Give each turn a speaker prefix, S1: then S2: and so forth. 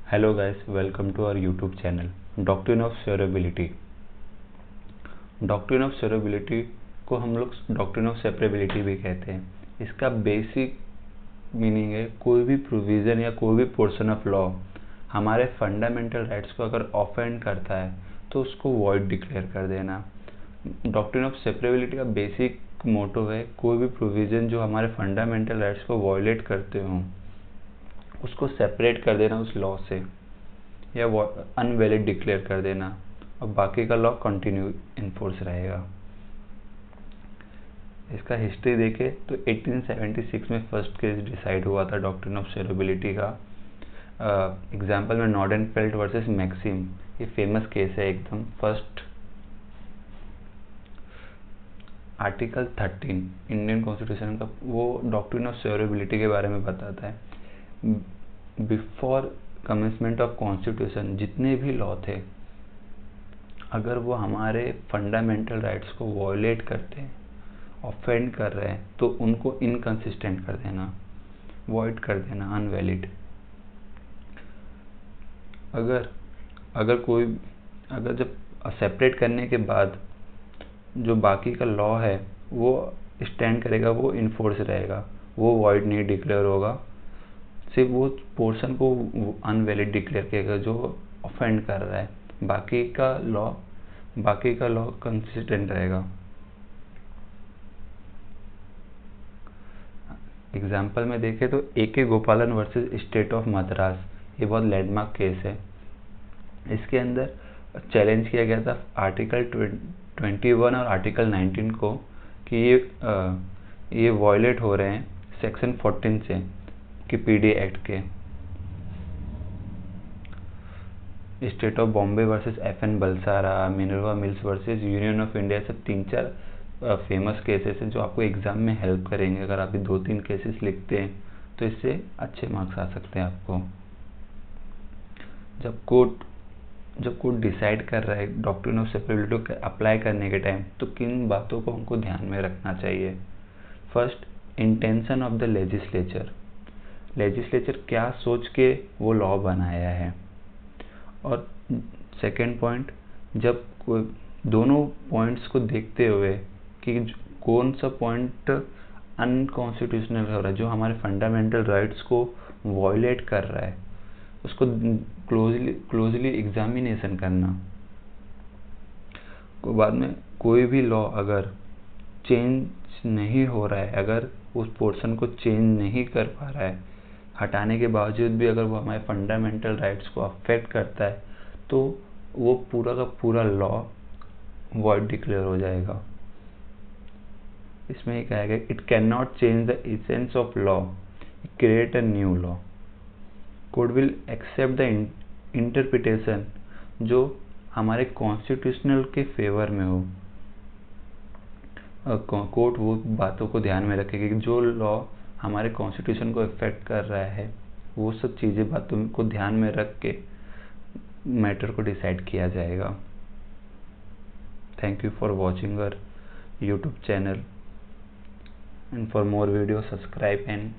S1: Hello guys, welcome to our YouTube channel doctrine of severability. Doctrine of severability को हम लोग doctrine of सेपरेबिलिटी भी कहते हैं। इसका बेसिक मीनिंग है कोई भी प्रोविज़न या कोई भी पोर्शन ऑफ लॉ हमारे फंडामेंटल राइट्स को अगर ऑफेंड करता है तो उसको वॉइड डिक्लेयर कर देना। डॉक्ट्रिन ऑफ सेपरेबिलिटी का बेसिक मोटो है कोई भी प्रोविज़न जो हमारे फंडामेंटल राइट्स को वॉयलेट करते हों उसको सेपरेट कर देना उस लॉ से या अनवैलिड डिक्लेयर कर देना और बाकी का लॉ कंटिन्यू इन्फोर्स रहेगा। इसका हिस्ट्री देखें तो 1876 में फर्स्ट केस डिसाइड हुआ था डॉक्ट्रिन ऑफ शेयरेबिलिटी का। एग्जाम्पल में नॉर्डेनफेल्ड वर्सेस मैक्सिम, ये फेमस केस है एकदम। फर्स्ट आर्टिकल 13 इंडियन कॉन्स्टिट्यूशन का वो डॉक्ट्रिन ऑफ शेयरेबिलिटी के बारे में बताता है। बिफोर कमेंसमेंट ऑफ कॉन्स्टिट्यूशन जितने भी लॉ थे अगर वो हमारे फंडामेंटल राइट्स को वॉयलेट करते हैं, ऑफेंड कर रहे हैं, तो उनको इनकंसिस्टेंट कर देना, वॉइड कर देना, अनवैलिड। अगर जब सेपरेट करने के बाद जो बाकी का लॉ है वो स्टैंड करेगा, वो इन्फोर्स रहेगा, वो वॉइड नहीं डिक्लेयर होगा। सिर्फ वो पोर्शन को अनवैलिड डिक्लेयर करेगा जो ऑफेंड कर रहा है, बाकी का लॉ कंसिस्टेंट रहेगा। एग्जाम्पल में देखें तो ए.के. गोपालन वर्सेस स्टेट ऑफ मद्रास, ये बहुत लैंडमार्क केस है। इसके अंदर चैलेंज किया गया था आर्टिकल 21 और आर्टिकल 19 को कि ये वॉयलेट हो रहे हैं सेक्शन 14 से कि पीडी एक्ट के। State of Bombay versus F N. Balsara, Minerva Mills versus union of India, सब 3-4 फेमस केसेस हैं जो आपको एग्जाम में हेल्प करेंगे। अगर आप 2-3 केसेस लिखते हैं तो इससे अच्छे मार्क्स आ सकते हैं आपको। जब कोर्ट डिसाइड कर रहा है डॉक्ट्रिन ऑफ सेपरेबिलिटी को अप्लाई करने के टाइम तो किन बातों को हमको ध्यान में रखना चाहिए। First, intention of the legislature क्या सोच के वो लॉ बनाया है। और सेकेंड पॉइंट, जब दोनों पॉइंट्स को देखते हुए कि कौन सा पॉइंट अनकॉन्स्टिट्यूशनल हो रहा है, जो हमारे फंडामेंटल राइट्स को वॉयलेट कर रहा है, उसको क्लोजली एग्जामिनेशन करना। बाद में कोई भी लॉ अगर चेंज नहीं हो रहा है, अगर उस पोर्शन को चेंज नहीं कर पा रहा है, हटाने के बावजूद भी अगर वो हमारे फंडामेंटल राइट्स को अफेक्ट करता है तो वो पूरा का पूरा लॉ वॉइड डिक्लेयर हो जाएगा। इसमें ही कहा गया it can not change the essence of law, create a new law. Court will accept the interpretation जो हमारे कॉन्स्टिट्यूशनल के फेवर में हो। कोर्ट वो बातों को ध्यान में रखेगी कि जो लॉ हमारे कॉन्स्टिट्यूशन को इफेक्ट कर रहा है वो सब चीज़ें बातों को ध्यान में रख के मैटर को डिसाइड किया जाएगा। Thank you for watching our YouTube channel and for more video subscribe and